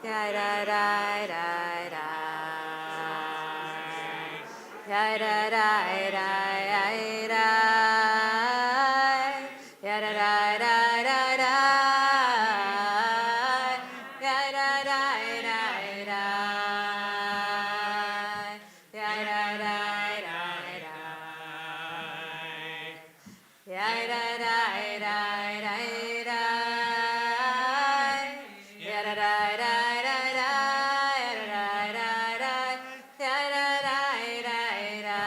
Ya da da da da. Ya da da da da. Ya da da da da da. Ya da da da da. Ya da da da da. Ya da da da da da. Ya da da da da da. Ya da da da da. Ya da da da da.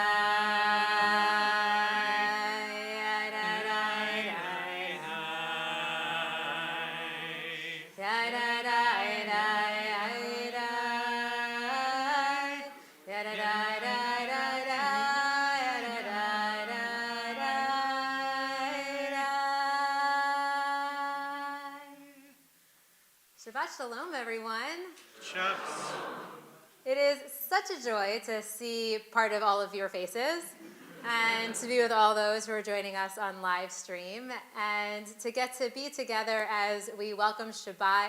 Ya da da da da. Ya da da da da. Ya da da da da da. Ya da da da da. Shabbat Shalom, everyone. Shucks. It is such a joy to see part of all of your faces and to be with all those who are joining us on live stream and to get to be together as we welcome Shabbat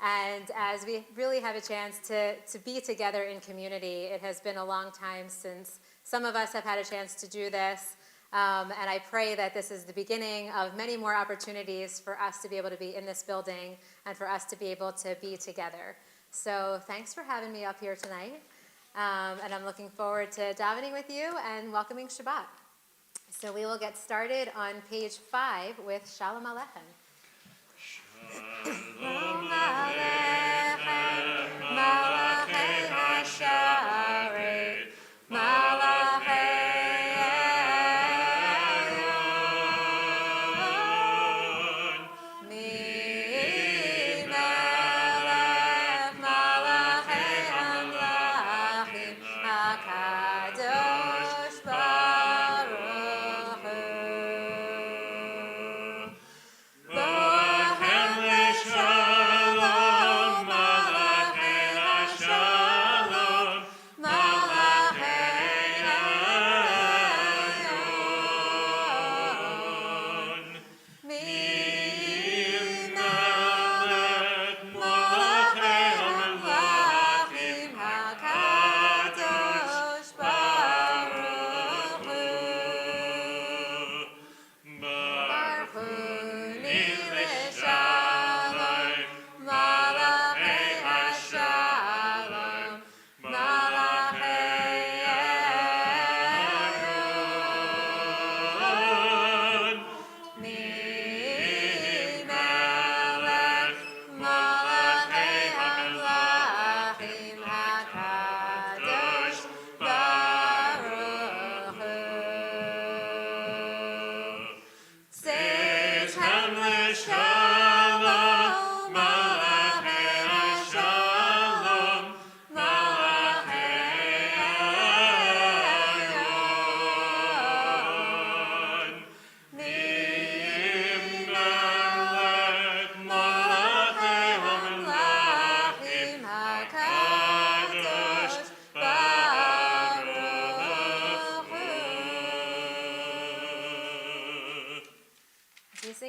and as we really have a chance to be together in community. It has been a long time since some of us have had a chance to do this. And I pray that this is the beginning of many more opportunities for us to be able to be in this building and for us to be able to be together. So thanks for having me up here tonight. And I'm looking forward to davening with you and welcoming Shabbat. So we will get started on page 5 with Shalom Aleichem. Shalom Aleichem, Malachei HaSharet, Malachei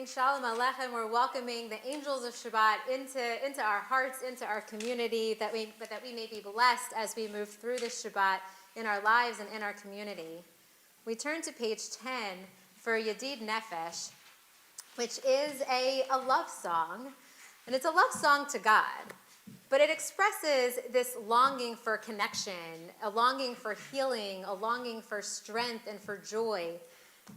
Shalom Aleichem. We're welcoming the angels of Shabbat into our hearts, into our community, that we may be blessed as we move through this Shabbat in our lives and in our community. We turn to page 10 for Yedid Nefesh, which is a love song, and it's a love song to God, but it expresses this longing for connection, a longing for healing, a longing for strength and for joy.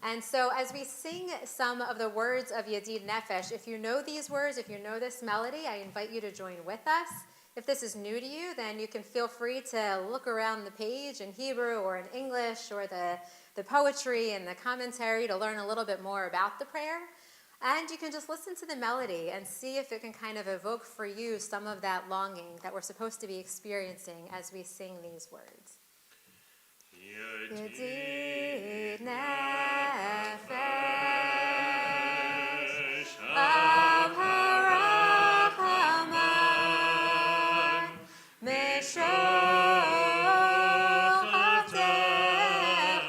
And so as we sing some of the words of Yedid Nefesh, if you know these words, if you know this melody, I invite you to join with us. If this is new to you, then you can feel free to look around the page in Hebrew or in English or the poetry and the commentary to learn a little bit more about the prayer. And you can just listen to the melody and see if it can kind of evoke for you some of that longing that we're supposed to be experiencing as we sing these words. Yedid Nefesh of Harachaman Meshach Avdech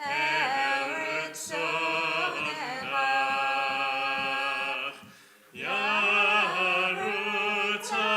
Eretz Shonechach Yarutza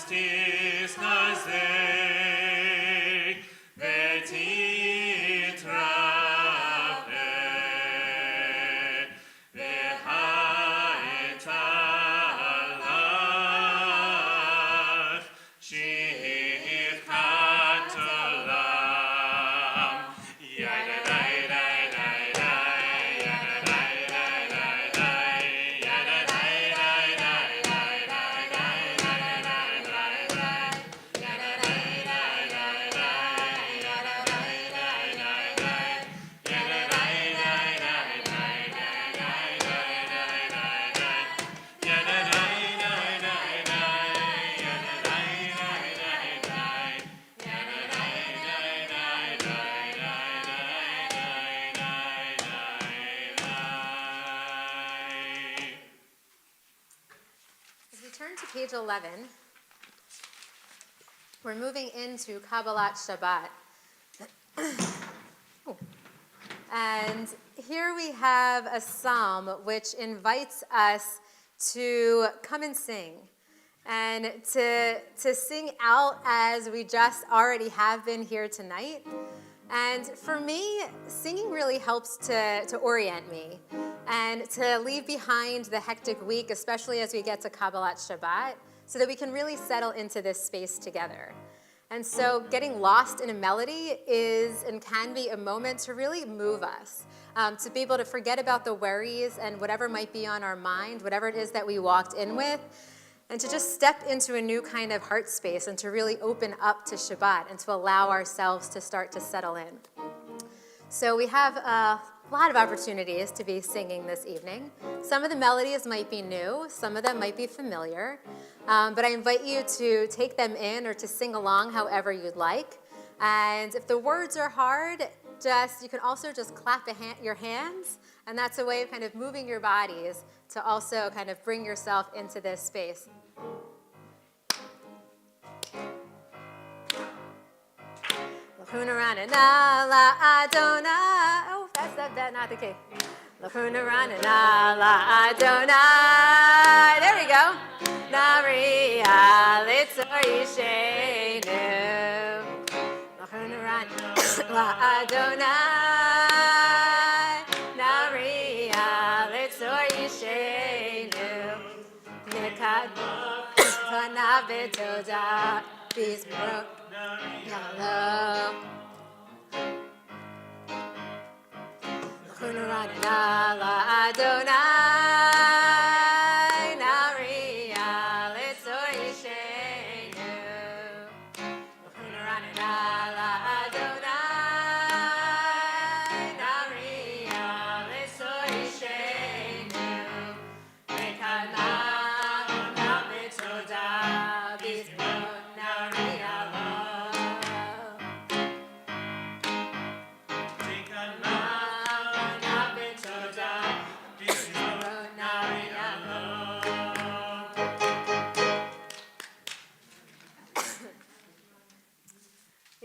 Tis nazek v'titrave v'ha'etalach shivkat olam As we turn to page 11, we're moving into Kabbalat Shabbat. Oh. And here we have a psalm which invites us to come and sing, and to sing out as we just already have been here tonight. And for me, singing really helps to orient me and to leave behind the hectic week, especially as we get to Kabbalat Shabbat, so that we can really settle into this space together. And so getting lost in a melody is and can be a moment to really move us, to be able to forget about the worries and whatever might be on our mind, whatever it is that we walked in with, and to just step into a new kind of heart space and to really open up to Shabbat and to allow ourselves to start to settle in. So we have a lot of opportunities to be singing this evening. Some of the melodies might be new, some of them might be familiar, but I invite you to take them in or to sing along however you'd like. And if the words are hard, you can also just clap your hands, and that's a way of kind of moving your bodies to also kind of bring yourself into this space. Oh, that's not the key. There we go.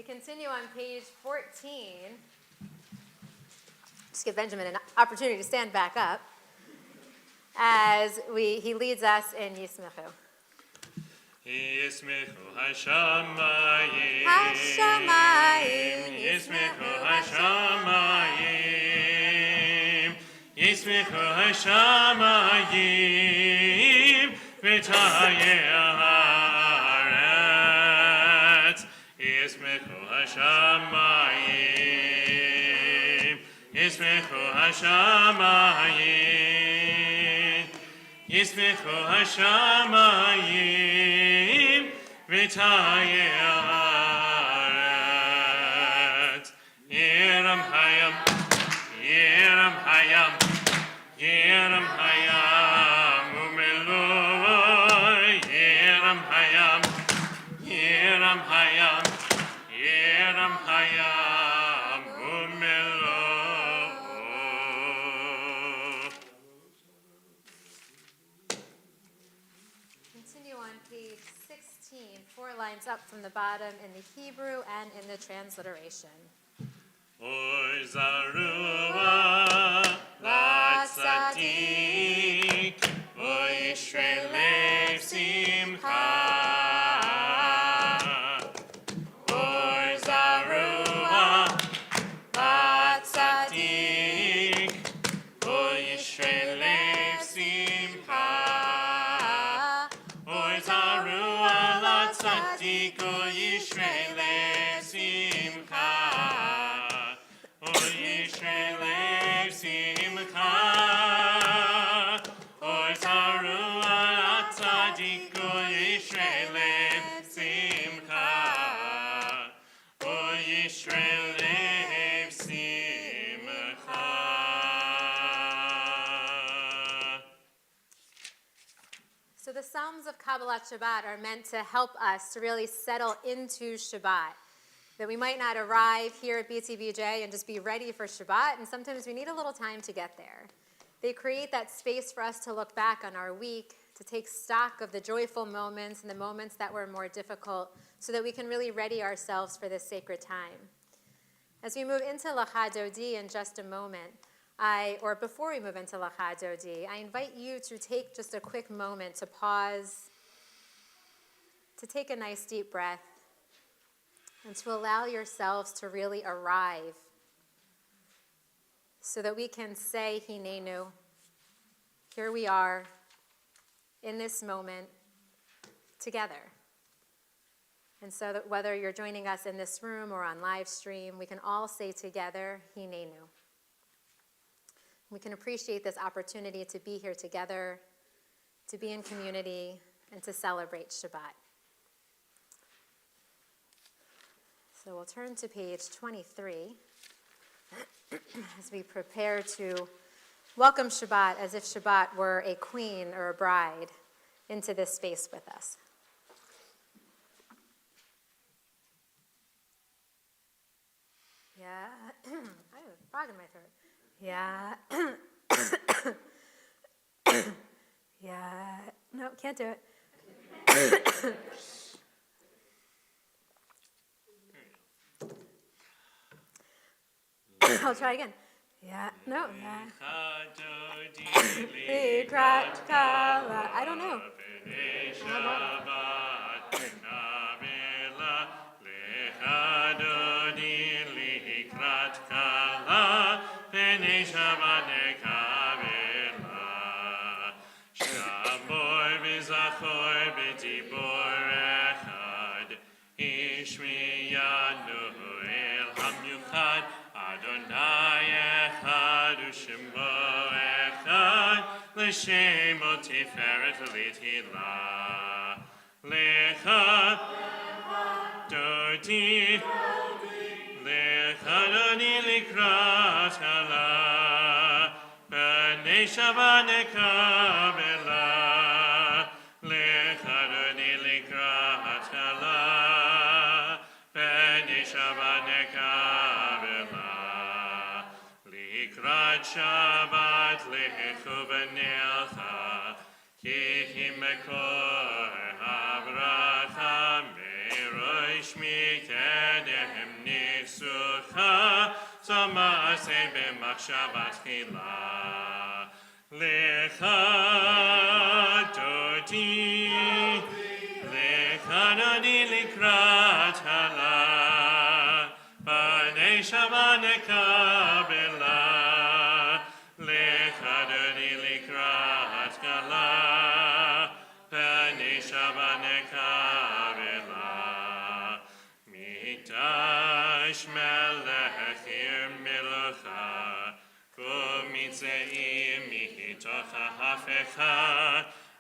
Continue on page 14. Just give Benjamin an opportunity to stand back up as he leads us in Yismechu. Yismechu hashamayim, Hashamayim, Yismechu hashamayim, Yismechu hashamayim, v'tayeh haaretz, Yismechu hashamayim, Yismechu hashamayim, Yismechu hashamayim, v'tayeh haaretz, Yeram hayam, Yeram hayam, Yeram hayam, umeloi, Yeram hayam, Yeram hayam, Yeram hayam, umeloi. Continue on page 16, 4 lines up from the bottom in the Hebrew and in the transliteration. Oy zarua latzadik, oy shrelev simcha, tzadiko yishrei lev simcha. O yishrei lev simcha. O taruah tzadiko yishrei lev simcha. O yishrei lev simcha. So the Psalms of Kabbalat Shabbat are meant to help us to really settle into Shabbat. That we might not arrive here at BTBJ and just be ready for Shabbat, and sometimes we need a little time to get there. They create that space for us to look back on our week, to take stock of the joyful moments and the moments that were more difficult, so that we can really ready ourselves for this sacred time. As we move into Lecha Dodi in just a moment, or before we move into Lecha Dodi, I invite you to take just a quick moment to pause, to take a nice deep breath, and to allow yourselves to really arrive so that we can say Hinenu. Here we are in this moment together. And so that whether you're joining us in this room or on live stream, we can all say together Hinenu. We can appreciate this opportunity to be here together, to be in community, and to celebrate Shabbat. So we'll turn to page 23 as we prepare to welcome Shabbat as if Shabbat were a queen or a bride into this space with us. Yeah, I have a frog in my throat. Yeah. Yeah. No, can't do it. I'll try again. Yeah. No. Yeah. I don't know. L'shem tiferet l'tila lecha dodi lecha dodi likrat hala b'nei Shabbat nekabela lecha dodi likrat hala b'nei Shabbat nekabela likrat Shabbat lechu v'nelcha ki mekor habracha merosh mikadem nisucha zamase b'machshavat chila lecha dodi lecha dodi likrat hala b'nei Shabbat nekabela lecha dodi likrat hala b'nei Shabbat nekabela mikdash melech ir milucha u'mitzeim mitocha hafecha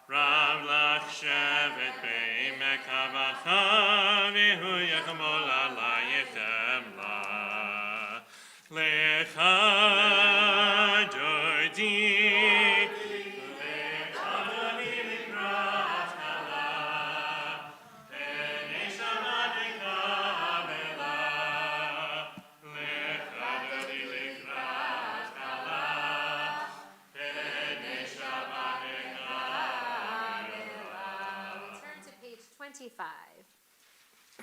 rav lach shevet be'emek havacha v'hu yachmol alayechem la lecha dodi lecha dodi likrat hala b'nei Shabbat nekabela lecha dodi likrat hala b'nei Shabbat nekabela. Turn to page 25.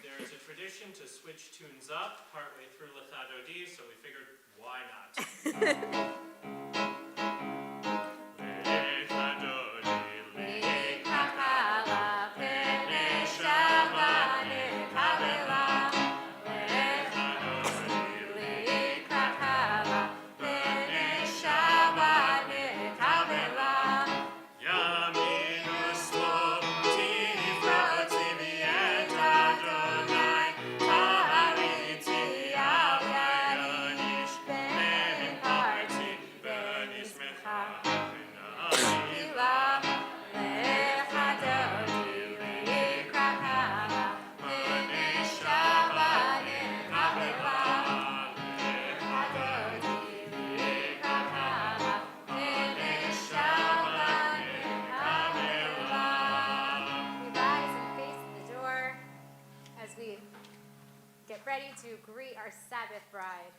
There is a tradition to switch tunes up partway through Lecha Dodi, so we figured, why not? Lecha Dodi, likrat hala b'nei Shabbat nekabela. Lecha Dodi, likrat hala b'nei Shabbat nekabela. Yamin u'smol tifrat tziviyeta get ready to greet our Sabbath bride.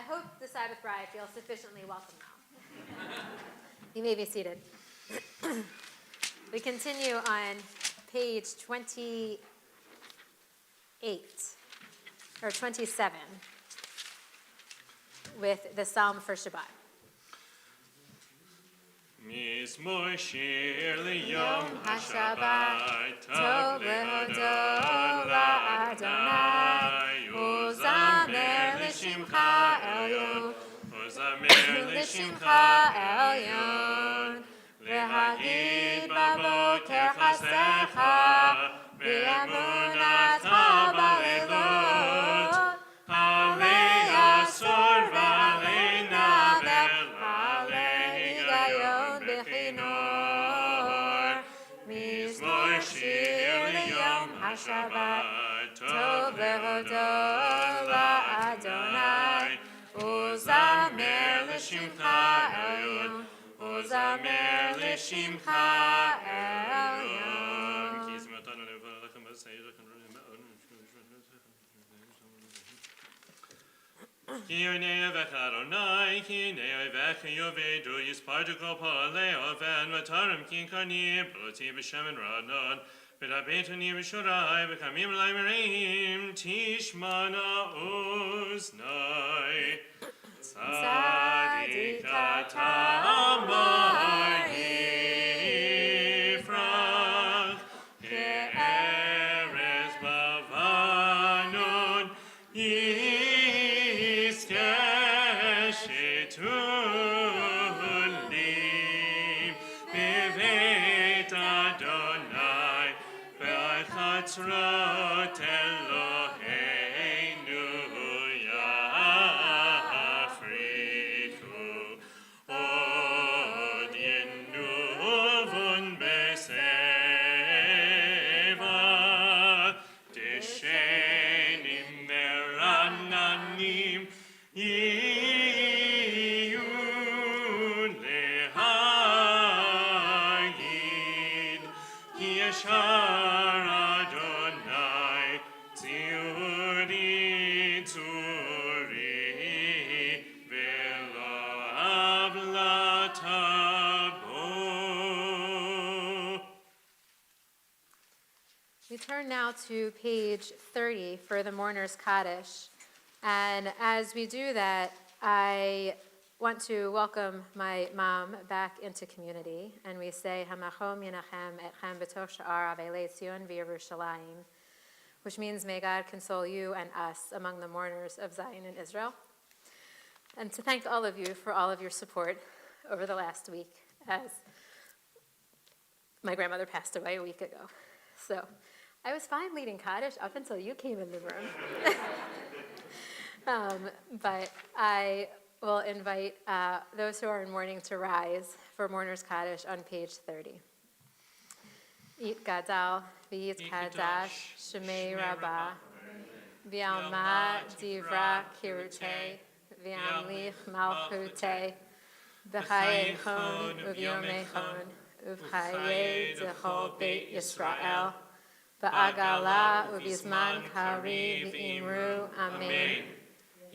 I hope the Sabbath bride feels sufficiently welcome now. You may be seated. We continue on page 28, or 27, with the Psalm for Shabbat. מזמור שיר ליום השבת, השבת, טוב להודות לאדוני, וזמר לשמך עליון, וזמר לשמך עליון, להגיד בבוקר חסדך, באמונתך בלילות, עלי עשור ועלי נבל, עלי היגיון בכינור, מזמור שיר ליום השבת, טוב להודות לאדוני, וזמר לשמך עליון, וזמר לשמך עליון. כי זמרתנו לברכם בסעיר כנראה מאוד. כי הנה אוהבך אדוני, כי הנה אוהבך יאבדו, יספרדו כל פועלי אופן, ותרם כי קרני, בלותי בשמן רענן, ותביטוני בשורי, וקמים אלי מרעים, תשמענה אוזני. צדיק אתה אמר יפרח, כארז בלבנון יזכה שתולים בבית אדוני ועל חצרות אלוהינו יפריחו עוד ינובון בשיבה דשנים מרננים יהיו להגיד כי ישר אדוני ציורי צורי ולא עוולת בו. We turn now to page 30 for the Mourner's Kaddish. And as we do that, I want to welcome my mom back into community. And we say, Hamachom Yenachem Etchem B'toch Sha'ar Avelei Tzion V'Yerushalayim, which means, may God console you and us among the mourners of Zion and Israel. And to thank all of you for all of your support over the last week, as my grandmother passed away a week ago. So I was fine leading Kaddish up until you came in the room. But I will invite those who are in mourning to rise for Mourner's Kaddish on page 30. It gadal v'yit kadash shemei rabba v'alma divra kirute v'amlich malchute b'chayechon u'vyomechon u'b'chayei zechol beit Yisrael ba'agala u'bizman kari v'imru amen.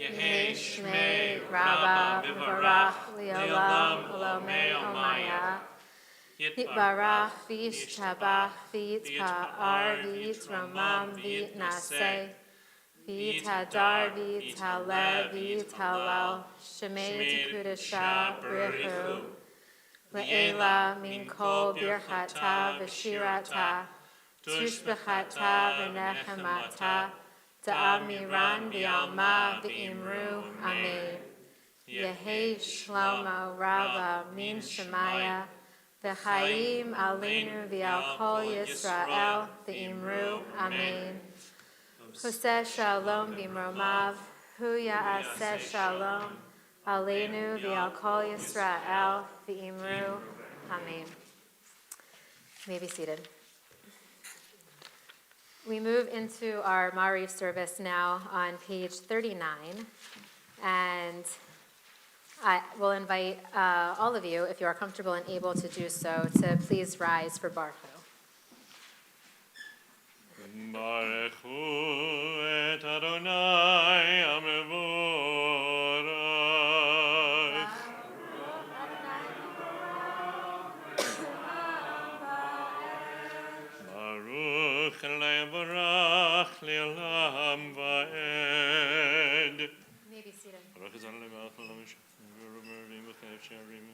Yehi shmei rabba v'varach li'olam u'lomei omaya Yitbarach v'yishtabach v'yitpa'ar v'yitromam v'yitnaseh v'yitadar v'yitaleh v'yitalal shemei tekudasha brichu le'ela min kol birchata v'shirata tushbechata v'nechemata ta'amiran v'yalma v'imru amen. Yehei Shlomo Rabba min Shemaya v'chaim aleinu v'al kol Yisrael v'imru amen. Hoseh shalom b'mromav hu ya'aseh shalom aleinu v'al kol Yisrael v'imru amen. You may be seated. We move into our Ma'ariv service now on page 39, and I will invite all of you, if you are comfortable and able to do so, to please rise for Baruch Hu. Baruch Hu et Adonai Amevorach. Baruch le'varach le'olam va'ed. You may be seated. Baruch Adonai Melech haolam v'shavim v'chev she'arim.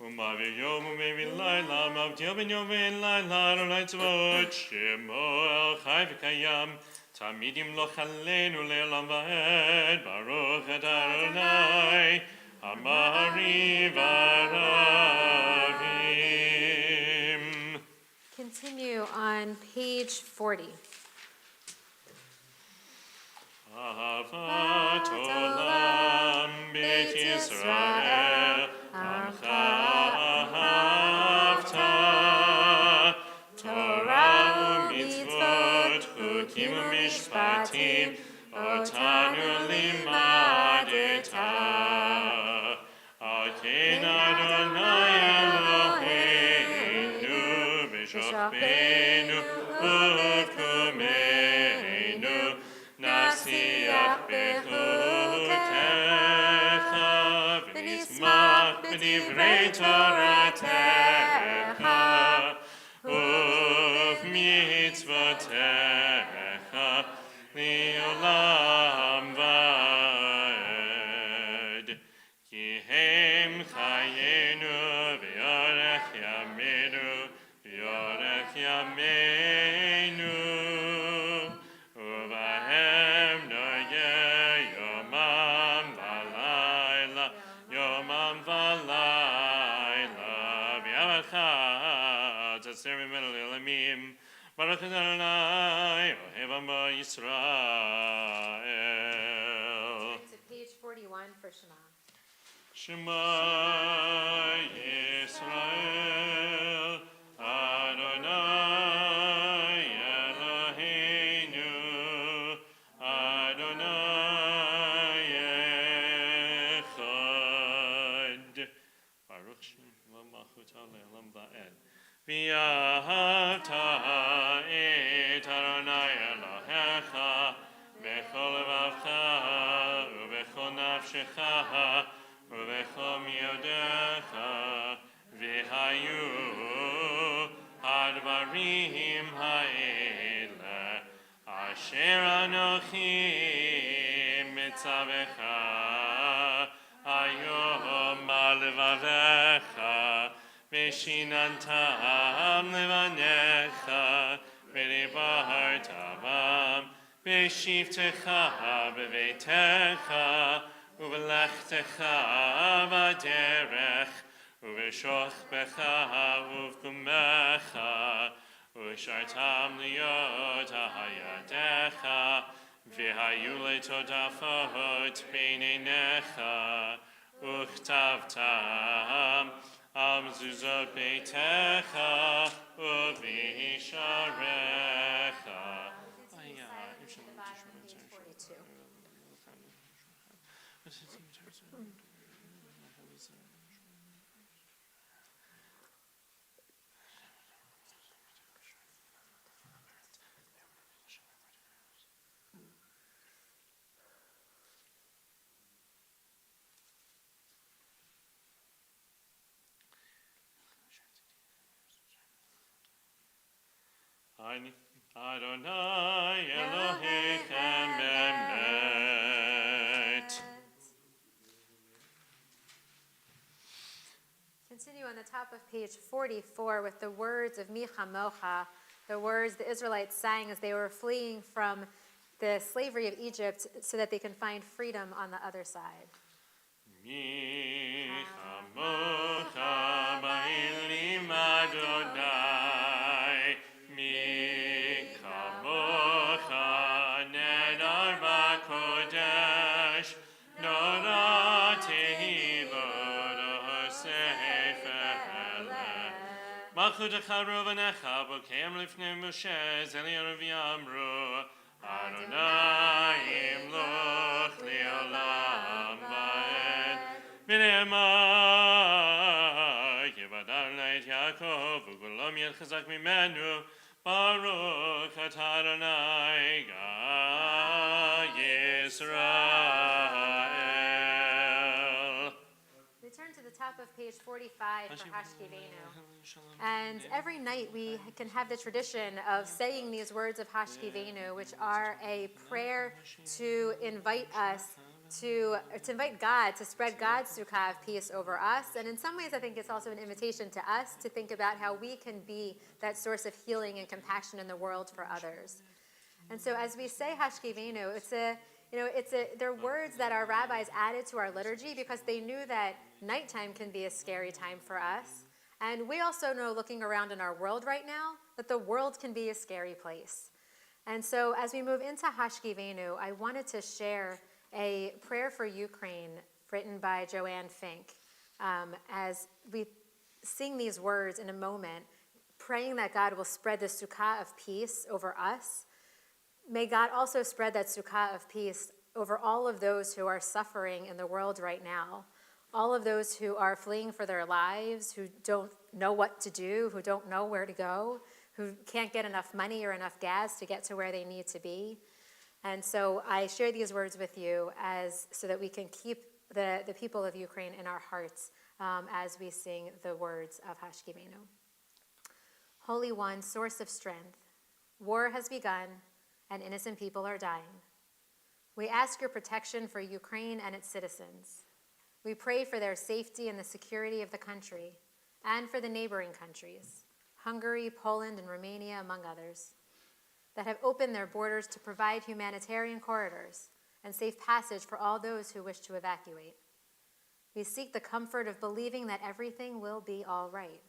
U'mavi yom u'mevi layla, mavdil ben yom ve'en layla, Adonai tzvot, shemo el chai v'kayam, tamidim lo chaleinu le'olam va'ed. Baruch et Adonai, Amariv Aravim. Continue on page 40. Ahavat olam beit Yisrael, amcha ahavta, Torah u'mitzvot, chukim u'mishpatim, otanu limadeta. Aken Adonai Eloheinu, v'shachbenu u'vkumeinu, nasiach bechukecha, v'nismach b'divrei Toratecha, uv'mitzvotecha, li'olam va'ed. Ki hem chayenu v'yorech yameinu, v'yorech yameinu, uvahem noyeh yomam v'layla, yomam v'layla, v'yavacha tzatzer mimenu le'olamim, Baruch Adonai ohev amo Yisrael. To page 41 for Shema. Shema Yisrael, Adonai Eloheinu, Adonai Echad. Baruch Shem v'malchuto le'olam va'ed. V'ahavta et Adonai Elohecha b'chol levavcha u'b'chol nafshecha u'b'chol miodecha v'hayu hadvarim ha'ele asher anochi mitzavecha hayom al levavecha v'shinantam levanecha v'dibartavam v'shivtecha b'veitecha u'v'lechtecha b'derech u'v'shochbecha u'v'kumecha u'shartam liyot hayadecha v'hayu le'todafot b'neinecha u'chtavtam al mezuzot beitecha u'v'hisharecha. Adonai Elohechem emet. Continue on the top of page 44 with the words of Micha Mocha, the words the Israelites sang as they were fleeing from the slavery of Egypt so that they can find freedom on the other side. Micha Mocha ba'ilim Adonai, Micha Mocha nedar ba'kodesh, Nora tehilot sefer Malchut Charu v'necha b'keim lifnei Moshe Zeliyaru v'yamru Adonai imloch li'olam va'ed v'ne'emar yivadar leit Yaakov u'golom yed chazak mimenu Baruch atah Adonai Ga Yisrael. We turn to the top of page 45 for Hashkivenu. And every night we can have the tradition of saying these words of Hashkivenu, which are a prayer to invite us to invite God to spread God's sukkah of peace over us. And in some ways, I think it's also an invitation to us to think about how we can be that source of healing and compassion in the world for others. And so as we say Hashkivenu, they're words that our rabbis added to our liturgy because they knew that nighttime can be a scary time for us. And we also know, looking around in our world right now, that the world can be a scary place. And so as we move into Hashkivenu, I wanted to share a prayer for Ukraine written by Joanne Fink. As we sing these words in a moment, praying that God will spread the sukkah of peace over us, may God also spread that sukkah of peace over all of those who are suffering in the world right now, all of those who are fleeing for their lives, who don't know what to do, who don't know where to go, who can't get enough money or enough gas to get to where they need to be. And so I share these words with you so that we can keep the people of Ukraine in our hearts as we sing the words of Hashkivenu. Holy One, source of strength, war has begun and innocent people are dying. We ask your protection for Ukraine and its citizens. We pray for their safety and the security of the country and for the neighboring countries, Hungary, Poland, and Romania, among others, that have opened their borders to provide humanitarian corridors and safe passage for all those who wish to evacuate. We seek the comfort of believing that everything will be all right,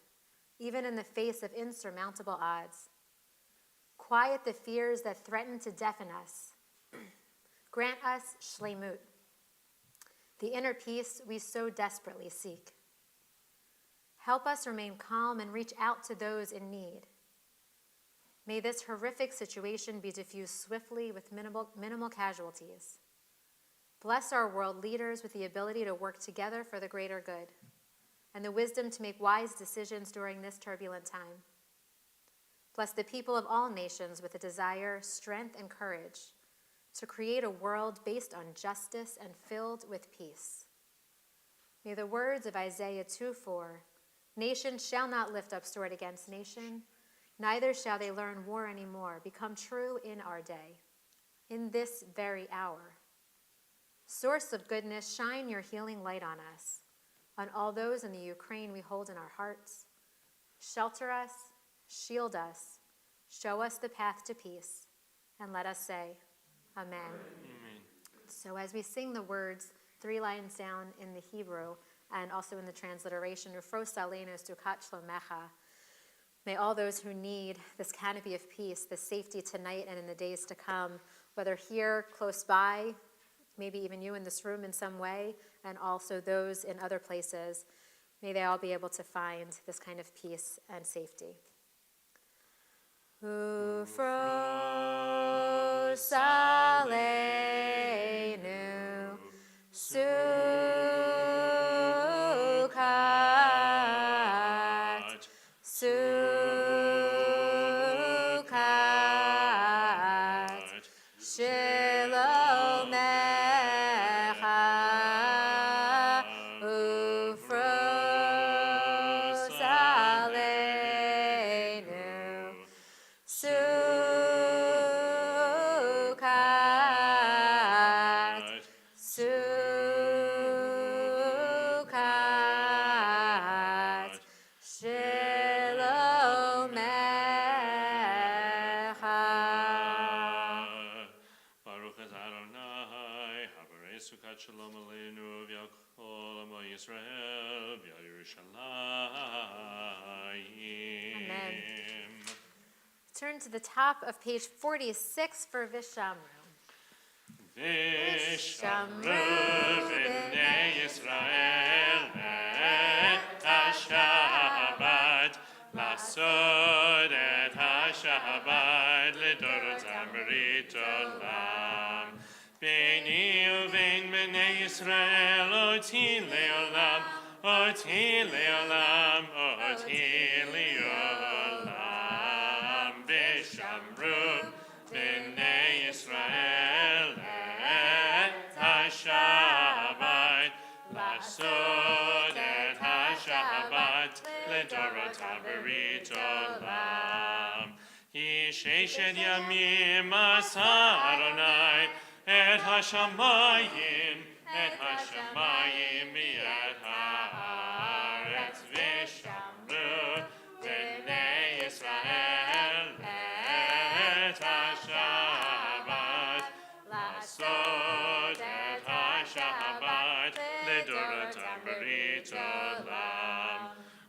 even in the face of insurmountable odds. Quiet the fears that threaten to deafen us. Grant us shlemut, the inner peace we so desperately seek. Help us remain calm and reach out to those in need. May this horrific situation be diffused swiftly with minimal casualties. Bless our world leaders with the ability to work together for the greater good and the wisdom to make wise decisions during this turbulent time. Bless the people of all nations with a desire, strength, and courage to create a world based on justice and filled with peace. May the words of Isaiah 2:4, "Nation shall not lift up sword against nation, neither shall they learn war anymore," become true in our day, in this very hour. Source of goodness, shine your healing light on us, on all those in the Ukraine we hold in our hearts. Shelter us, shield us, show us the path to peace, and let us say, Amen. Amen. So as we sing the words 3 lines down in the Hebrew and also in the transliteration, Ufros Aleinu Sukat Shlomecha, may all those who need this canopy of peace, this safety tonight and in the days to come, whether here close by, maybe even you in this room in some way, and also those in other places, may they all be able to find this kind of peace and safety. Ufros Aleinu Sukat Shlomecha Ufros Aleinu Israel v'Yerushalayim. Amen. Turn to the top of page 46 for Vishamru. Vishamru b'nei Yisrael et HaShabbat Lasod et HaShabbat Lidorotam Berit Olam B'ni u'bein b'nei Yisrael Oti le'olam Oti le'olam Oti le'olam Vishamru b'nei Yisrael et HaShabbat Lasod et HaShabbat Lidorotam Berit Olam Hi sheshet yamim asa Adonai et hashamayim mi'at haaretz v'shamru b'nei Yisrael et hashabbat lasod et hashabbat lidorotam berit olam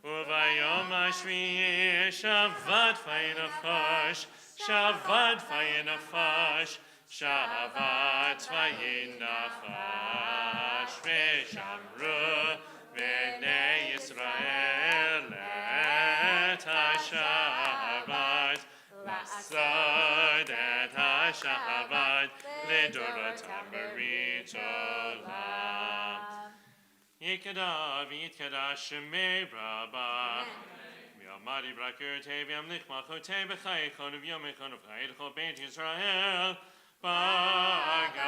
uvayom hashvi'i shavat vayinafash shavat vayinafash Shavat vayinafash v'shamru b'nei Yisrael et HaShabbat lasod et HaShabbat lidorotam berit olam Yikadav yitkadash shemei Rabbi V'yamari brakirtei v'yamlich malchotei b'chayechon v'yomechon v'chayechon beit Yisrael Bagala,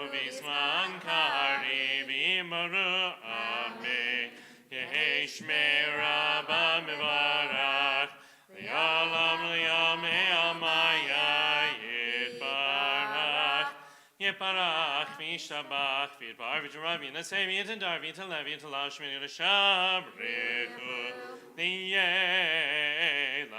ubisman karib imaru ame, yeheshme rabba mevarach, li'olam li'amei amaya yitbarach, yitbarach v'yishtabach v'yitbar v'jarav v'yinaseh v'yitadar v'yitalev v'yitalav shmini l'shabrechu li'yeh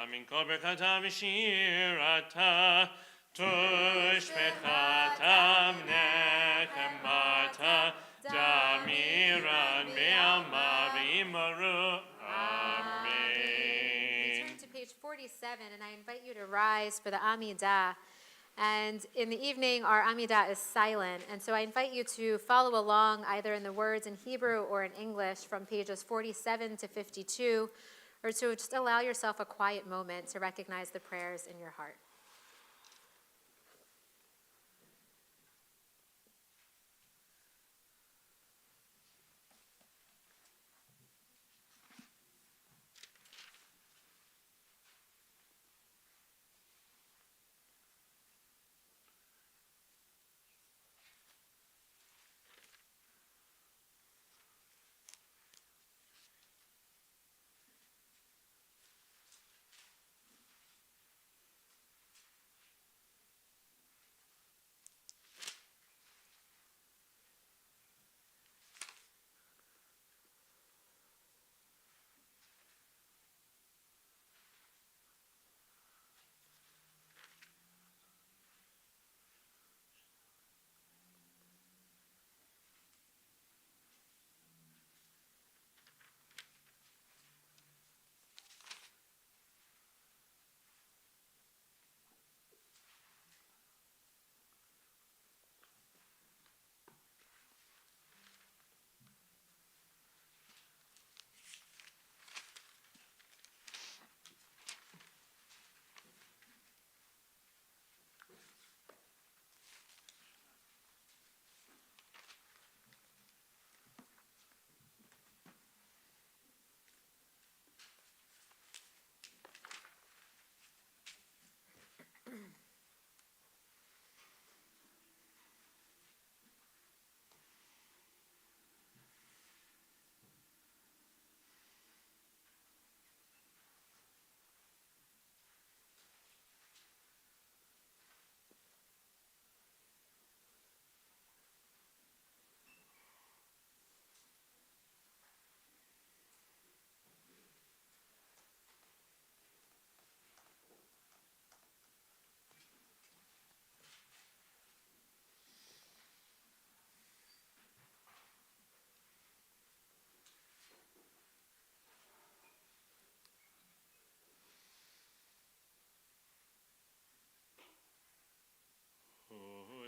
min kol berchata v'shirata tush bechatam nechemata damiran be'alma v'imaru Amen. Turn to page 47, and I invite you to rise for the Amidah. And in the evening, our Amidah is silent, and so I invite you to follow along either in the words in Hebrew or in English from pages 47 to 52, or to just allow yourself a quiet moment to recognize the prayers in your heart.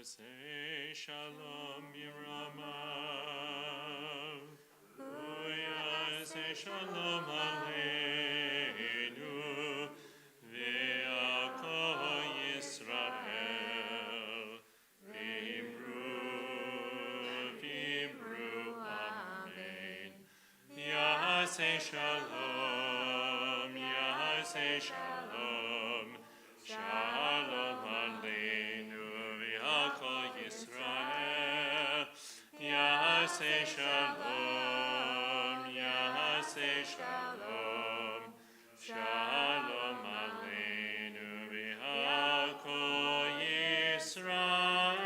Say shalom Yiramav. Say shalom Aleinu. Ve'ako Yisrael. V'imru, amen. Yaseh shalom, Yaseh shalom. Shalom aleinu v'yakol Yisrael. Yaseh shalom, Yaseh shalom. Shalom aleinu v'yakol Yisrael.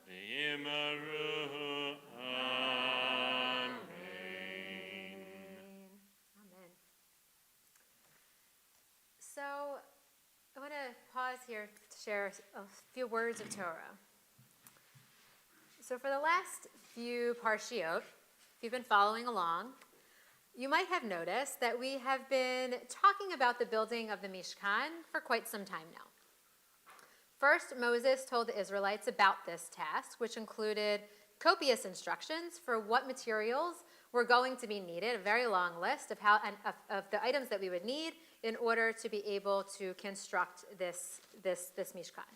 V'yimaru, amen. Amen. So I want to pause here to share a few words of Torah. So for the last few parshiot, if you've been following along, you might have noticed that we have been talking about the building of the Mishkan for quite some time now. First, Moses told the Israelites about this task, which included copious instructions for what materials were going to be needed, a very long list of the items that we would need in order to be able to construct this Mishkan.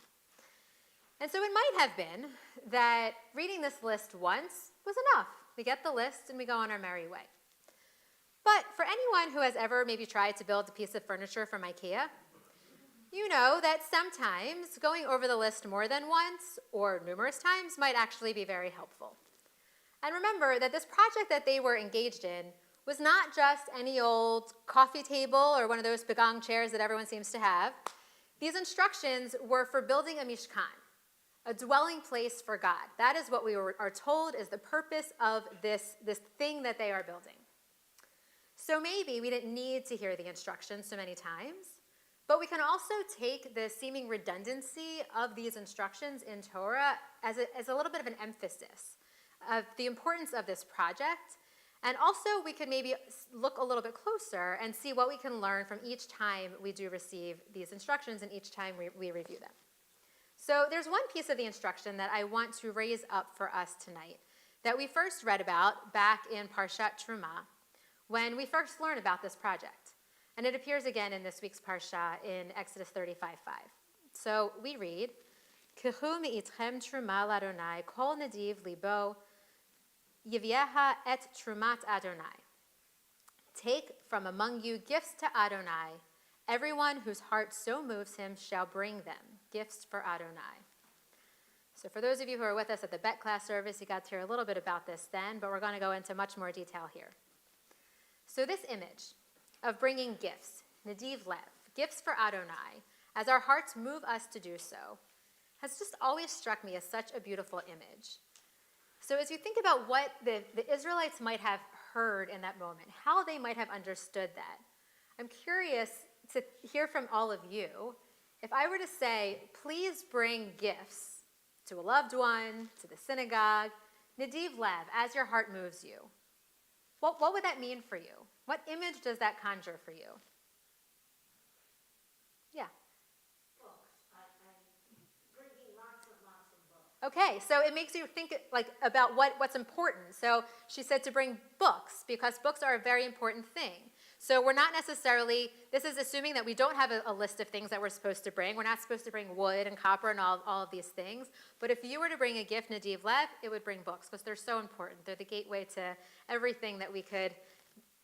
And so it might have been that reading this list once was enough. We get the list and we go on our merry way. But for anyone who has ever maybe tried to build a piece of furniture from IKEA, you know that sometimes going over the list more than once or numerous times might actually be very helpful. And remember that this project that they were engaged in was not just any old coffee table or one of those pagong chairs that everyone seems to have. These instructions were for building a mishkan, a dwelling place for God. That is what we are told is the purpose of this thing that they are building. So maybe we didn't need to hear the instructions so many times, but we can also take the seeming redundancy of these instructions in Torah as a little bit of an emphasis of the importance of this project. And also we could maybe look a little bit closer and see what we can learn from each time we do receive these instructions and each time we review them. So there's one piece of the instruction that I want to raise up for us tonight that we first read about back in Parshat Truma when we first learned about this project. And it appears again in this week's Parsha in Exodus 35:5. So we read, Kichu me'itchem truma l'Adonai kol nadiv libo yivyeha et trumat Adonai. Take from among you gifts to Adonai. Everyone whose heart so moves him shall bring them, gifts for Adonai. So for those of you who are with us at the Bet class service, you got to hear a little bit about this then, but we're going to go into much more detail here. So this image of bringing gifts, Nadiv Lev, gifts for Adonai, as our hearts move us to do so, has just always struck me as such a beautiful image. So as you think about what the Israelites might have heard in that moment, how they might have understood that, I'm curious to hear from all of you. If I were to say, please bring gifts to a loved one, to the synagogue, Nadiv Lev, as your heart moves you, what would that mean for you? What image does that conjure for you? Yeah. Books. I'm bringing lots of books. Okay, so it makes you think about what's important. So she said to bring books because books are a very important thing. So we're not necessarily, this is assuming that we don't have a list of things that we're supposed to bring. We're not supposed to bring wood and copper and all of these things. But if you were to bring a gift, Nadiv Lev, it would bring books because they're so important. They're the gateway to everything that we could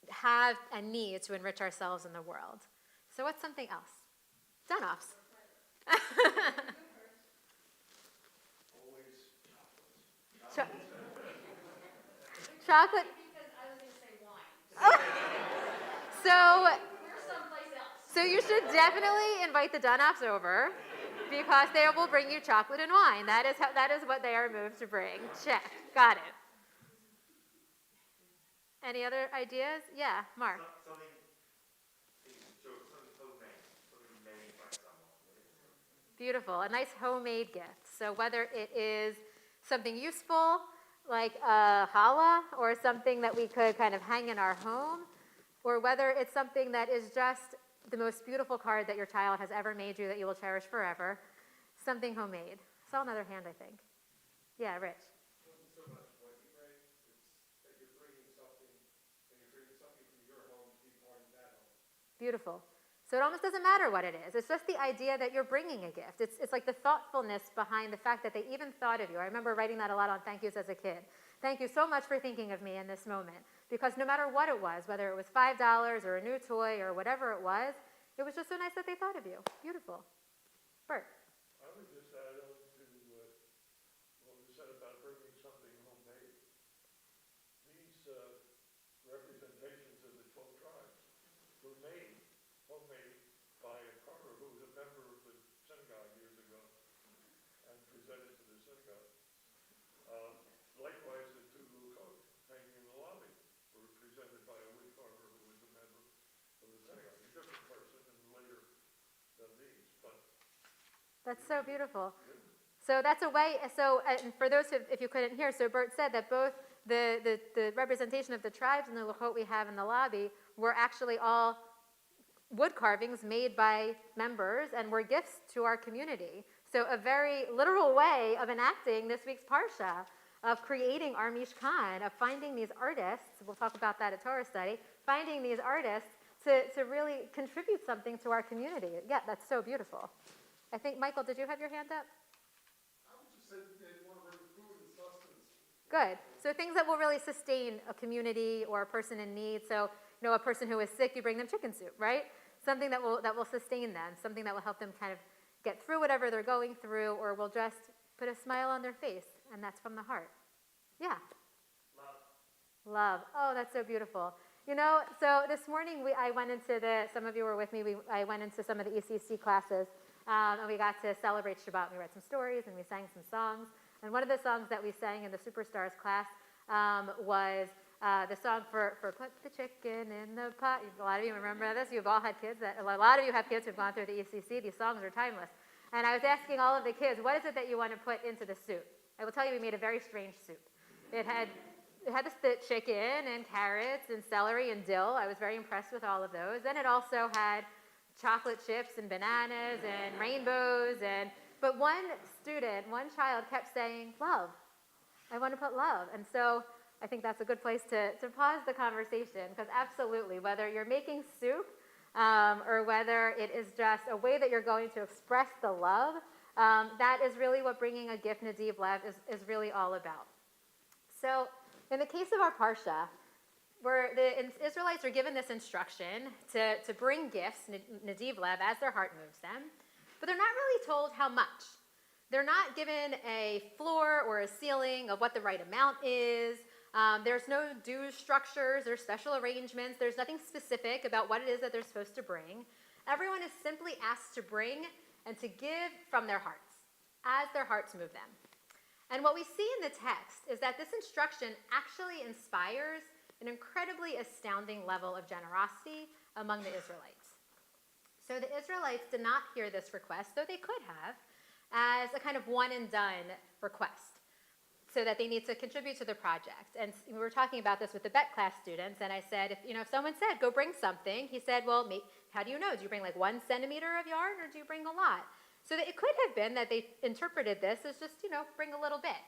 have and need to enrich ourselves in the world. So what's something else? Dunoffs. Always Chocolate. Because I was going to say wine. We're someplace else. So you should definitely invite the Dunoffs over because they will bring you chocolate and wine. That is what they are moved to bring. Check. Got it. Any other ideas? Yeah, Mark. Something homemade, something made by someone. Beautiful. A nice homemade gift. So whether it is something useful like a challah or something that we could kind of hang in our home, or whether it's something that is just the most beautiful card that your child has ever made you that you will cherish forever, something homemade, saw another hand, I think. Yeah, Rich. It wasn't so much what you bring, it's that you're bringing something, and you're bringing something from your home to be part of that home. Beautiful. So it almost doesn't matter what it is. It's just the idea that you're bringing a gift. It's like the thoughtfulness behind the fact that they even thought of you. I remember writing that a lot on thank yous as a kid. Thank you so much for thinking of me in this moment. Because no matter what it was, whether it was $5 or a new toy or whatever it was just so nice that they thought of you. Beautiful. Bert. I would just add on to what was said about bringing something homemade. These representations of the 12 tribes were made, homemade, by a carver who was a member of the synagogue years ago and presented to the synagogue. Likewise, the two luchot hanging in the lobby were presented by a wood carver who was a member of the synagogue. A different person and later than these, but That's so beautiful. So that's a way, and for those if you couldn't hear, so Bert said that both the representation of the tribes and the luchot we have in the lobby were actually all wood carvings made by members and were gifts to our community. So a very literal way of enacting this week's Parsha, of creating our Mishkan, of finding these artists, we'll talk about that at Torah study, finding these artists to really contribute something to our community. Yeah, that's so beautiful. I think, Michael, did you have your hand up? I would just say that they want to bring food and sustenance. Good. So things that will really sustain a community or a person in need. So, a person who is sick, you bring them chicken soup, right? Something that will sustain them, something that will help them kind of get through whatever they're going through, or will just put a smile on their face, and that's from the heart. Yeah. Love. Oh, that's so beautiful. So this morning I went into some of you were with me, I went into some of the ECC classes, and we got to celebrate Shabbat. We read some stories, and we sang some songs. And one of the songs that we sang in the Superstars class was the song for Put the Chicken in the Pot. A lot of you remember this. You've all had kids. A lot of you have kids who've gone through the ECC. These songs are timeless. And I was asking all of the kids, what is it that you want to put into the soup? I will tell you, we made a very strange soup. It had the chicken and carrots and celery and dill. I was very impressed with all of those. Then it also had chocolate chips and bananas and rainbows. But one child kept saying, love. I want to put love. And so I think that's a good place to pause the conversation, because absolutely, whether you're making soup or whether it is just a way that you're going to express the love, that is really what bringing a gift Nadiv Lev is really all about. So in the case of our Parsha, where the Israelites are given this instruction to bring gifts, Nadiv Lev, as their heart moves them, but they're not really told how much. They're not given a floor or a ceiling of what the right amount is. There's no due structures or special arrangements. There's nothing specific about what it is that they're supposed to bring. Everyone is simply asked to bring and to give from their hearts, as their hearts move them. And what we see in the text is that this instruction actually inspires an incredibly astounding level of generosity among the Israelites. So the Israelites did not hear this request, though they could have, as a kind of one-and-done request, so that they need to contribute to the project. And we were talking about this with the Bet class students, and I said, if someone said, go bring something, he said, well, how do you know? Do you bring like 1 centimeter of yarn, or do you bring a lot? So that it could have been that they interpreted this as just, bring a little bit.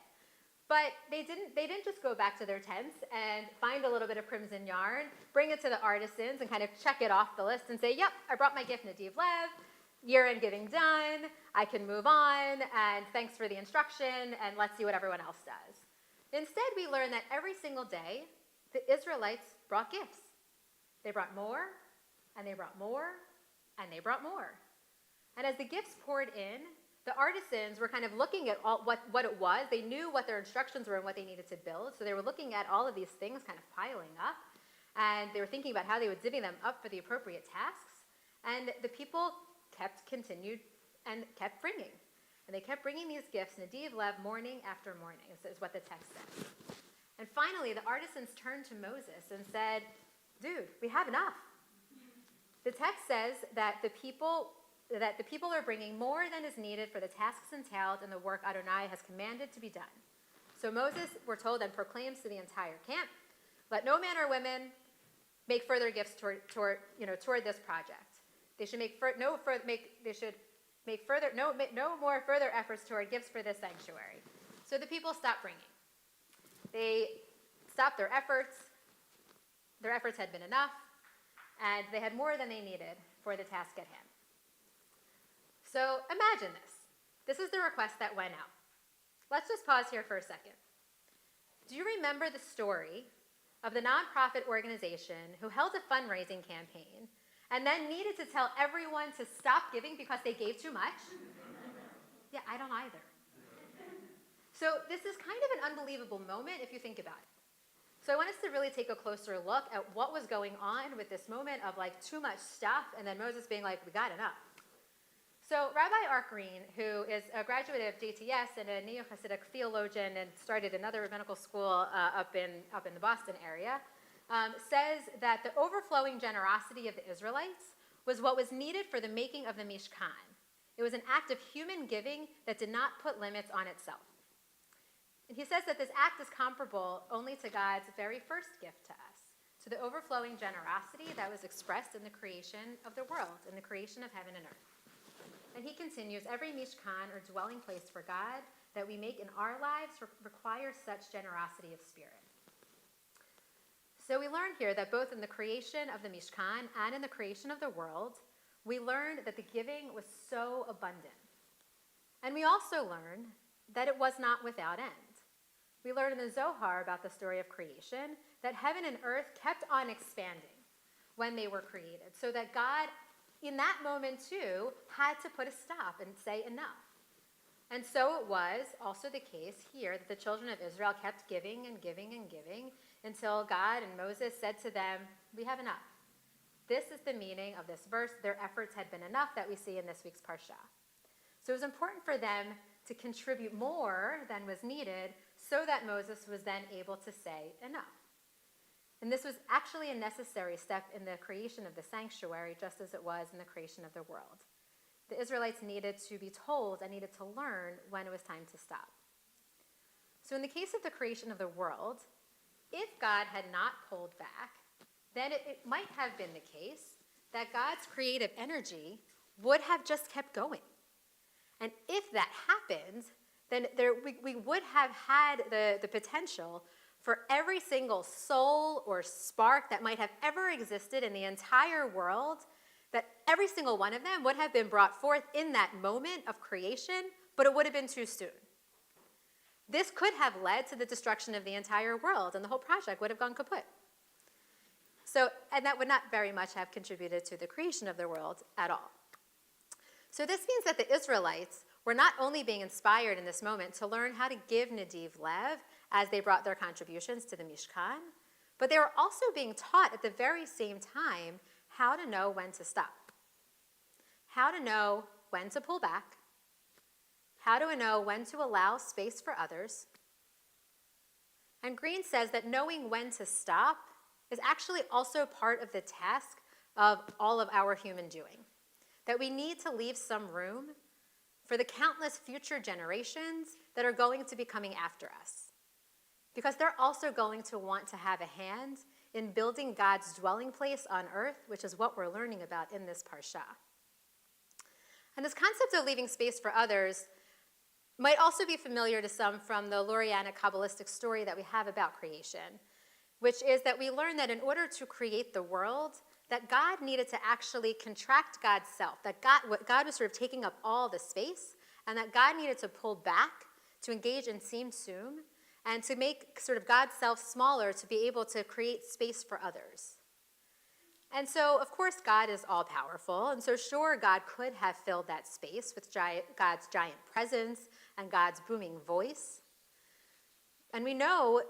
But they didn't just go back to their tents and find a little bit of crimson yarn, bring it to the artisans and kind of check it off the list and say, yep, I brought my gift Nadiv Lev, year-end giving done, I can move on, and thanks for the instruction, and let's see what everyone else does. Instead, we learn that every single day, the Israelites brought gifts. They brought more, and they brought more, and they brought more. And as the gifts poured in, the artisans were kind of looking at what it was. They knew what their instructions were and what they needed to build. So they were looking at all of these things kind of piling up. And they were thinking about how they would divvy them up for the appropriate tasks. And the people continued and kept bringing. And they kept bringing these gifts, Nadiv Lev, morning after morning, is what the text says. And finally, the artisans turned to Moses and said, dude, we have enough. The text says that the people are bringing more than is needed for the tasks entailed in the work Adonai has commanded to be done. So Moses, we're told, then proclaims to the entire camp, let no man or women make further gifts toward this project. They should make no more further efforts toward gifts for this sanctuary. So the people stopped bringing. They stopped their efforts. Their efforts had been enough, and they had more than they needed for the task at hand. So imagine this. This is the request that went out. Let's just pause here for a second. Do you remember the story of the nonprofit organization who held a fundraising campaign and then needed to tell everyone to stop giving because they gave too much? Yeah, I don't either. So this is kind of an unbelievable moment if you think about it. So I want us to really take a closer look at what was going on with this moment of like too much stuff and then Moses being like, we got enough. So Rabbi Art Green, who is a graduate of JTS and a neo-Hasidic theologian and started another rabbinical school up in the Boston area, says that the overflowing generosity of the Israelites was what was needed for the making of the Mishkan. It was an act of human giving that did not put limits on itself. And he says that this act is comparable only to God's very first gift to us, to the overflowing generosity that was expressed in the creation of the world, in the creation of heaven and earth. And he continues, every mishkan or dwelling place for God that we make in our lives requires such generosity of spirit. So we learn here that both in the creation of the mishkan and in the creation of the world, we learned that the giving was so abundant. And we also learn that it was not without end. We learn in the Zohar about the story of creation that heaven and earth kept on expanding when they were created, so that God, in that moment too, had to put a stop and say enough. And so it was also the case here that the children of Israel kept giving and giving and giving until God and Moses said to them, we have enough. This is the meaning of this verse. Their efforts had been enough that we see in this week's parsha. So it was important for them to contribute more than was needed so that Moses was then able to say enough. And this was actually a necessary step in the creation of the sanctuary, just as it was in the creation of the world. The Israelites needed to be told and needed to learn when it was time to stop. So in the case of the creation of the world, if God had not pulled back, then it might have been the case that God's creative energy would have just kept going. And if that happened, then we would have had the potential for every single soul or spark that might have ever existed in the entire world, that every single one of them would have been brought forth in that moment of creation, but it would have been too soon. This could have led to the destruction of the entire world, and the whole project would have gone kaput. So, and that would not very much have contributed to the creation of the world at all. So this means that the Israelites were not only being inspired in this moment to learn how to give Nadiv Lev as they brought their contributions to the Mishkan, but they were also being taught at the very same time how to know when to stop, how to know when to pull back, how to know when to allow space for others. And Green says that knowing when to stop is actually also part of the task of all of our human doing, that we need to leave some room for the countless future generations that are going to be coming after us, because they're also going to want to have a hand in building God's dwelling place on earth, which is what we're learning about in this parsha. And this concept of leaving space for others might also be familiar to some from the Lurianic Kabbalistic story that we have about creation, which is that we learn that in order to create the world, that God needed to actually contract God's self, that God was sort of taking up all the space, and that God needed to pull back to engage in tzimtzum and to make sort of God's self smaller to be able to create space for others. And so, of course, God is all-powerful, and so sure, God could have filled that space with God's giant presence and God's booming voice. And we know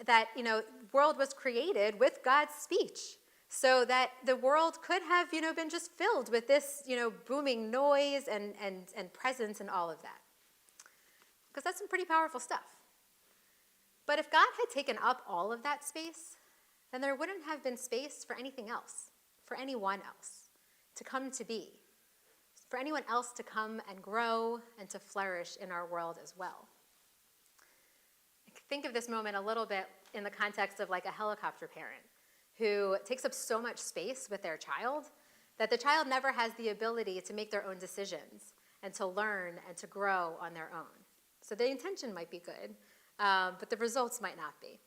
that, the world was created with God's speech, so that the world could have, been just filled with this, booming noise and presence and all of that. Because that's some pretty powerful stuff. But if God had taken up all of that space, then there wouldn't have been space for anything else, for anyone else to come to be, for anyone else to come and grow and to flourish in our world as well. Think of this moment a little bit in the context of like a helicopter parent who takes up so much space with their child that the child never has the ability to make their own decisions and to learn and to grow on their own. So the intention might be good, but the results might not be.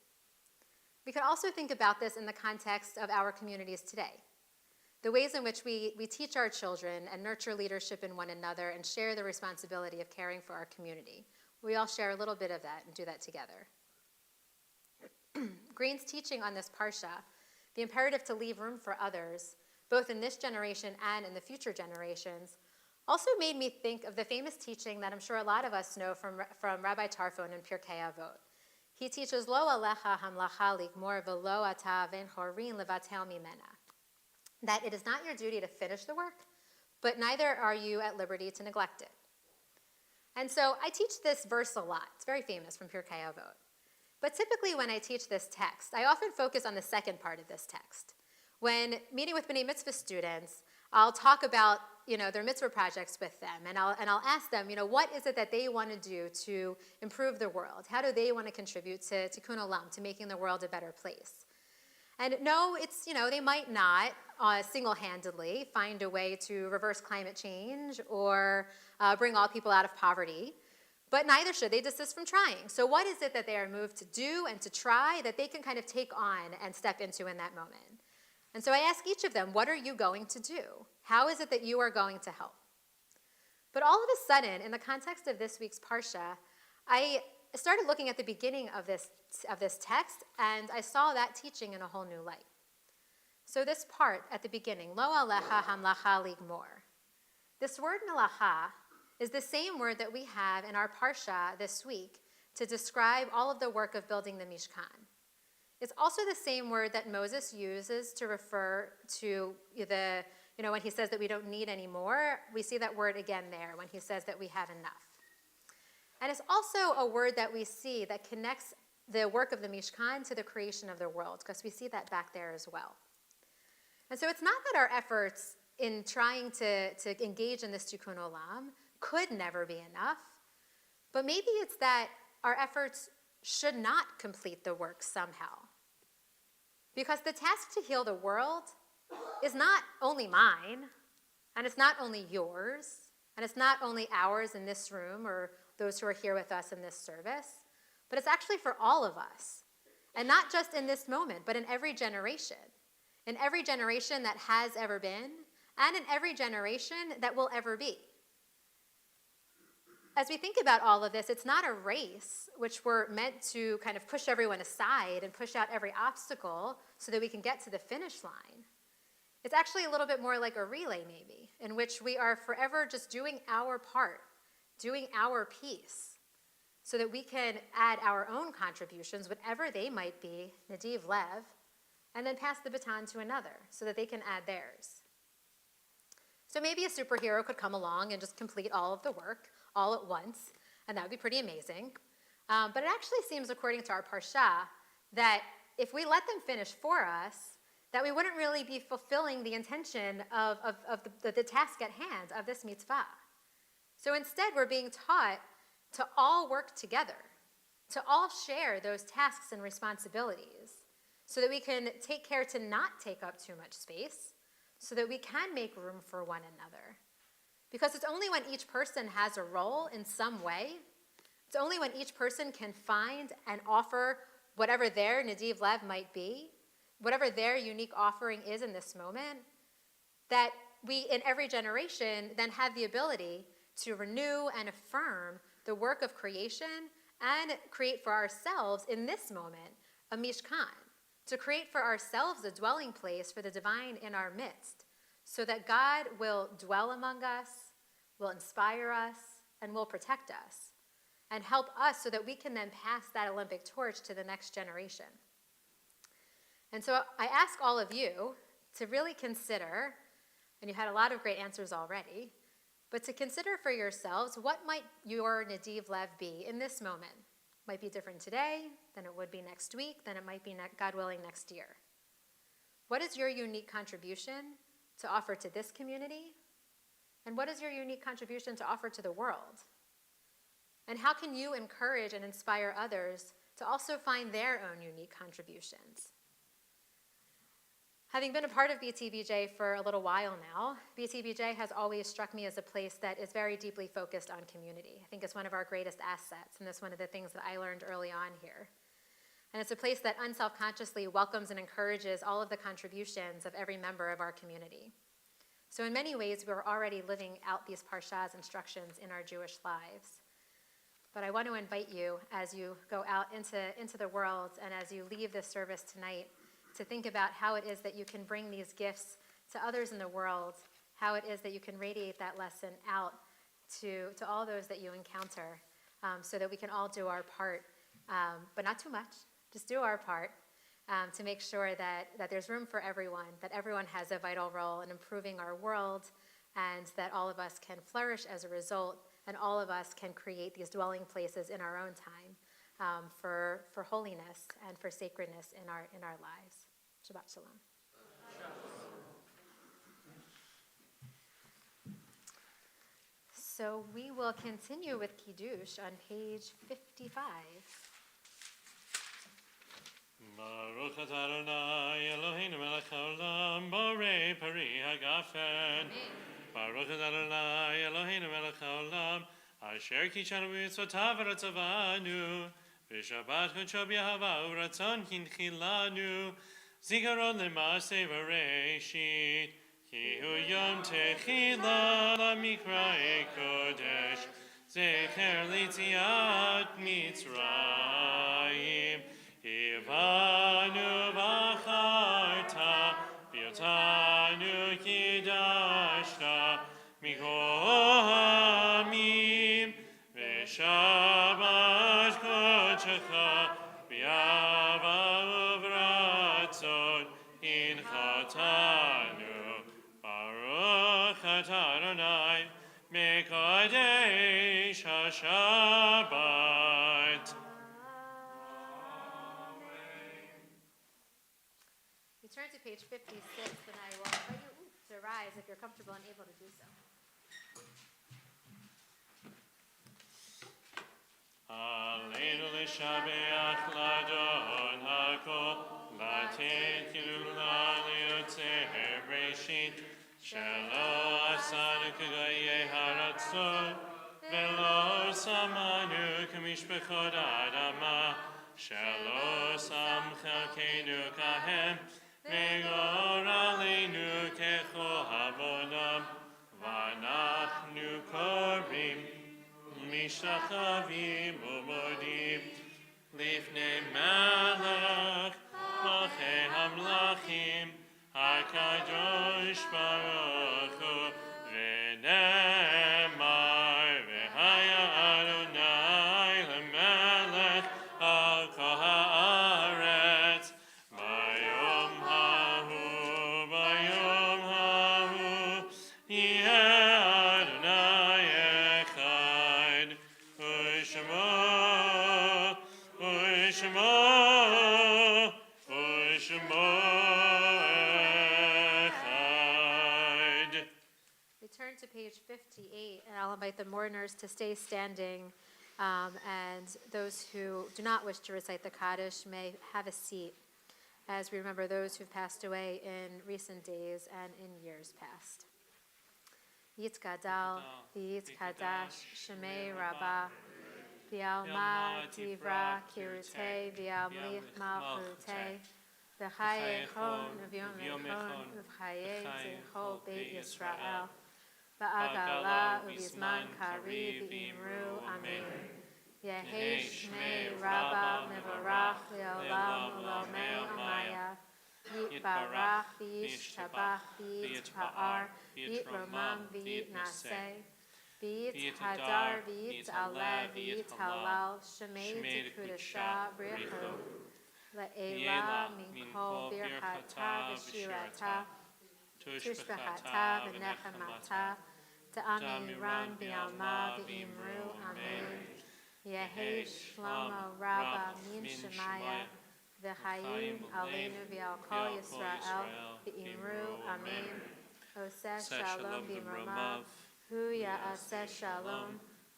We can also think about this in the context of our communities today. The ways in which we teach our children and nurture leadership in one another and share the responsibility of caring for our community. We all share a little bit of that and do that together. Green's teaching on this parsha, the imperative to leave room for others, both in this generation and in the future generations, also made me think of the famous teaching that I'm sure a lot of us know from Rabbi Tarfon in Pirkei Avot. He teaches, Lo alecha hamlacha ligmor v'lo ata ven chorin levatel mimena. That it is not your duty to finish the work, but neither are you at liberty to neglect it. And so I teach this verse a lot. It's very famous from Pirkei Avot. But typically when I teach this text, I often focus on the second part of this text. When meeting with B'nai Mitzvah students, I'll talk about their mitzvah projects with them, and I'll ask them, what is it that they want to do to improve the world? How do they want to contribute to tikkun olam, to making the world a better place? And no, it's, they might not single-handedly find a way to reverse climate change or bring all people out of poverty, but neither should they desist from trying. So what is it that they are moved to do and to try that they can kind of take on and step into in that moment? And so I ask each of them, what are you going to do? How is it that you are going to help? But all of a sudden, in the context of this week's parsha, I started looking at the beginning of this text, and I saw that teaching in a whole new light. So this part at the beginning, Lo alecha hamlacha ligmor. This word melacha is the same word that we have in our parsha this week to describe all of the work of building the Mishkan. It's also the same word that Moses uses to refer to when he says that we don't need any more. We see that word again there when he says that we have enough. And it's also a word that we see that connects the work of the Mishkan to the creation of the world, because we see that back there as well. And so it's not that our efforts in trying to engage in this tikkun olam could never be enough, but maybe it's that our efforts should not complete the work somehow. Because the task to heal the world is not only mine, and it's not only yours, and it's not only ours in this room or those who are here with us in this service, but it's actually for all of us. And not just in this moment, but in every generation. In every generation that has ever been, and in every generation that will ever be. As we think about all of this, it's not a race which we're meant to kind of push everyone aside and push out every obstacle so that we can get to the finish line. It's actually a little bit more like a relay maybe, in which we are forever just doing our part, doing our piece, so that we can add our own contributions, whatever they might be, nadiv lev, and then pass the baton to another so that they can add theirs. So maybe a superhero could come along and just complete all of the work all at once, and that would be pretty amazing. But it actually seems, according to our parsha, that if we let them finish for us, that we wouldn't really be fulfilling the intention of the task at hand of this mitzvah. So instead, we're being taught to all work together, to all share those tasks and responsibilities, so that we can take care to not take up too much space, so that we can make room for one another. Because it's only when each person has a role in some way, it's only when each person can find and offer whatever their nadiv lev might be, whatever their unique offering is in this moment, that we, in every generation, then have the ability to renew and affirm the work of creation and create for ourselves, in this moment, a mishkan, to create for ourselves a dwelling place for the divine in our midst, so that God will dwell among us, will inspire us, and will protect us, and help us so that we can then pass that Olympic torch to the next generation. And so I ask all of you to really consider, and you had a lot of great answers already, but to consider for yourselves, what might your nadiv lev be in this moment? Might be different today than it would be next week, than it might be, God willing, next year. What is your unique contribution to offer to this community? And what is your unique contribution to offer to the world? And how can you encourage and inspire others to also find their own unique contributions? Having been a part of BTBJ for a little while now, BTBJ has always struck me as a place that is very deeply focused on community. I think it's one of our greatest assets, and that's one of the things that I learned early on here. And it's a place that unselfconsciously welcomes and encourages all of the contributions of every member of our community. So in many ways, we're already living out these Parsha's instructions in our Jewish lives. But I want to invite you, as you go out into the world and as you leave this service tonight, to think about how it is that you can bring these gifts to others in the world, how it is that you can radiate that lesson out to all those that you encounter, so that we can all do our part, but not too much, just do our part to make sure that there's room for everyone, that everyone has a vital role in improving our world, and that all of us can flourish as a result, and all of us can create these dwelling places in our own time for holiness and for sacredness in our lives. Shabbat shalom. So we will continue with Kiddush on page 55. Baruch atah Adonai Eloheinu melech haolam borei pari hagafen. Baruch atah Adonai Eloheinu melech haolam asher kishanu b'mitzvotav v'ratzavanu v'shabbat kodsho b'yahava u'ratzon kinchilanu zikaron l'maaseh v'reishit ki hu yom techila l'mikra'ei kodesh zecher l'yetziat Mitzrayim Ivanu v'acharta v'yotanu kidashta mikol hamim v'shabbat kodshecha v'yava uvratzon inchatanu Baruch atah Adonai mekadesh haShabbat. You turn to page 56, and I will invite you to rise if you're comfortable and able to do so. Aleinu l'shabeach l'Adon hakol latet kilula liyotzeh breshit shelo asanu k'goyei haratzon velo samanu k'mishpachot adama shelo sam chalkeinu kahem Megor aleinu kecho havonam v'anachnu korim mishtachavim u'modim lifnei melech malchei hamlachim hakadosh baruch hu v'nemar v'haya Adonai lemelech al kol haaretz bayom hahu yeh Adonai echad u'shmo echad. We turn to page 58, and I'll invite the mourners to stay standing, and those who do not wish to recite the Kaddish may have a seat as we remember those who've passed away in recent days and in years past. Yitzgadal, v'yitzkadash, shemei Rabba, v'yalma divra kirutei, v'yamlich malchutei, v'chayechon v'yomechon, v'chaye zecho beit Yisrael, v'agala u'bizman kari v'imru amen. Yehi shmei Rabba mevorach le'olam u'lomei amaya, yitbarach v'yishtabach v'yitpa'ar v'yitromam v'yitnaseh, v'yithadar v'yit'aleh v'yithalal shemei t'kudasha brichu le'ela minkol birchata v'shirata tushbechata v'nechemata ta'amiran v'yalma v'imru amen. Yehi shlomo Rabba min shemaya v'chayim aleinu v'al kol Yisrael v'imru amen. Oseh shalom b'imromav hu ya'aseh shalom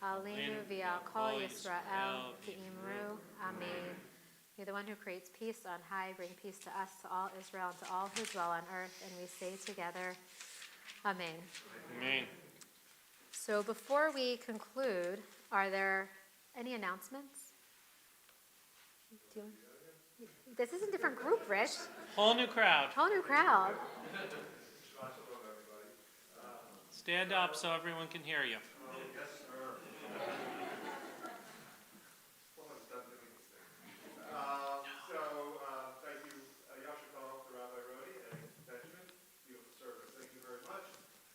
aleinu v'al kol Yisrael v'imru amen. May the one who creates peace on high bring peace to us, to all Israel, and to all who dwell on earth. And we say together, Amen. Amen. So before we conclude, are there any announcements? This is a different group, Rich. Whole new crowd. Whole new crowd. Stand up so everyone can hear you. Thank you, Yashikal, Rabbi Roni, and Benjamin. Beautiful service. Thank you very much.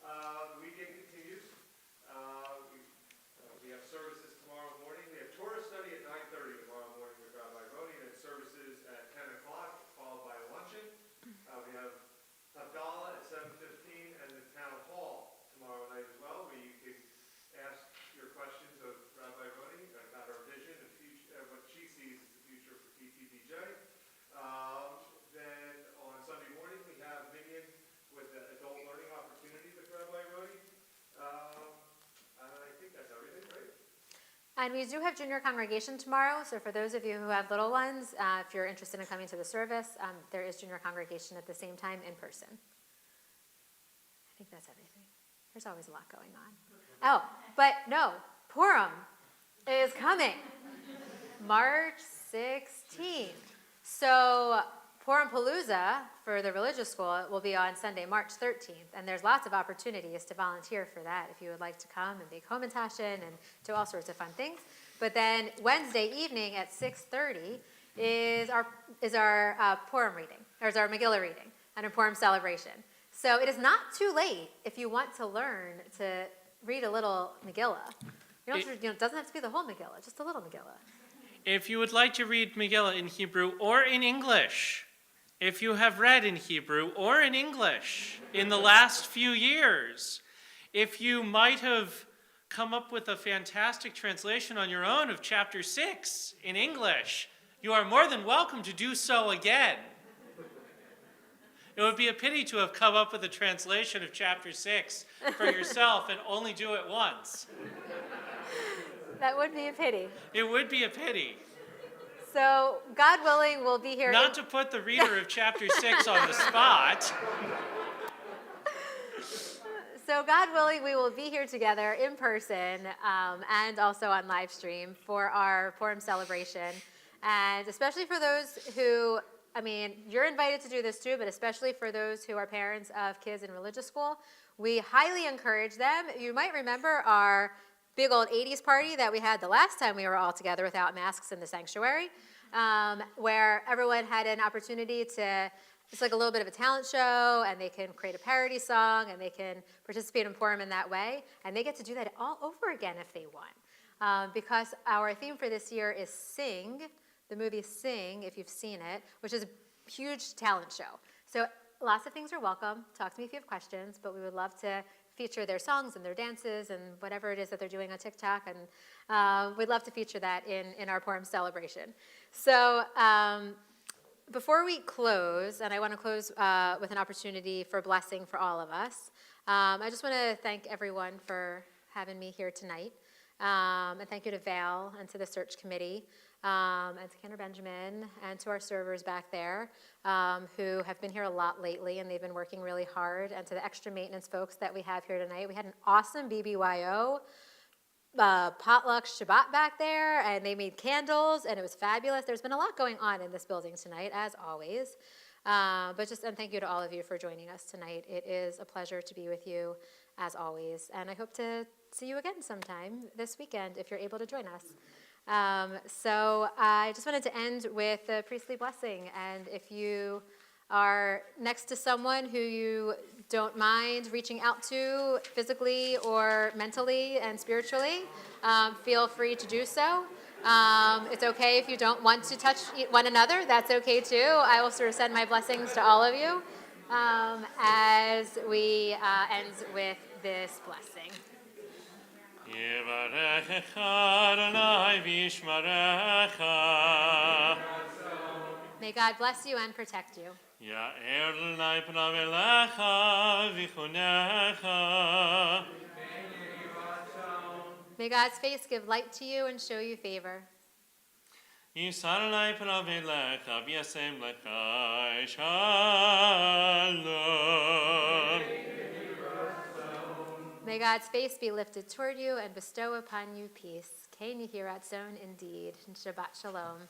The weekend continues. We have services tomorrow morning. We have Torah study at 9:30 tomorrow morning with Rabbi Roni, and then services at 10 o'clock, followed by a luncheon. We have Havdalah at 7:15 and the town hall tomorrow night as well, where you can ask your questions of Rabbi Roni about her vision and what she sees as the future for TTBJ. Then on Sunday morning, we have Minion with the adult learning opportunity with Rabbi Roni. I think that's everything, right? And we do have junior congregation tomorrow, so for those of you who have little ones, if you're interested in coming to the service, there is junior congregation at the same time in person. I think that's everything. There's always a lot going on. Oh, but no, Purim is coming. March 16th. So Purim Palooza for the religious school will be on Sunday, March 13th, and there's lots of opportunities to volunteer for that if you would like to come and bake homentashen and do all sorts of fun things. But then Wednesday evening at 6:30 is our Purim reading, or is our Megillah reading, and a Purim celebration. So it is not too late if you want to learn to read a little Megillah. It doesn't have to be the whole Megillah, just a little Megillah. If you would like to read Megillah in Hebrew or in English, if you have read in Hebrew or in English in the last few years, if you might have come up with a fantastic translation on your own of chapter 6 in English, you are more than welcome to do so again. It would be a pity to have come up with a translation of chapter 6 for yourself and only do it once. That would be a pity. It would be a pity. So, God willing, we'll be here. Not to put the reader of chapter 6 on the spot. So, God willing, we will be here together in person and also on live stream for our Purim celebration. And especially for those who, you're invited to do this too, but especially for those who are parents of kids in religious school, we highly encourage them. You might remember our big old 80s party that we had the last time we were all together without masks in the sanctuary, where everyone had an opportunity to, it's like a little bit of a talent show, and they can create a parody song, and they can participate in Purim in that way, and they get to do that all over again if they want. Because our theme for this year is Sing, the movie Sing, if you've seen it, which is a huge talent show. So lots of things are welcome. Talk to me if you have questions, but we would love to feature their songs and their dances and whatever it is that they're doing on TikTok, and we'd love to feature that in our Purim celebration. So before we close, and I want to close with an opportunity for blessing for all of us, I just want to thank everyone for having me here tonight, and thank you to Val and to the search committee, and to Kenner Benjamin, and to our servers back there, who have been here a lot lately, and they've been working really hard, and to the extra maintenance folks that we have here tonight. We had an awesome BBYO potluck Shabbat back there, and they made candles, and it was fabulous. There's been a lot going on in this building tonight, as always. And thank you to all of you for joining us tonight. It is a pleasure to be with you, as always, and I hope to see you again sometime this weekend if you're able to join us. So I just wanted to end with a priestly blessing, and if you are next to someone who you don't mind reaching out to physically or mentally and spiritually, feel free to do so. It's okay if you don't want to touch one another. That's okay too. I will sort of send my blessings to all of you as we end with this blessing. May God bless you and protect you. May God's face give light to you and show you favor. Yisaralai pravei lecha, v'yasem lecha, shalom. May God's face be lifted toward you and bestow upon you peace. Ken Yehiratzon indeed. And Shabbat Shalom.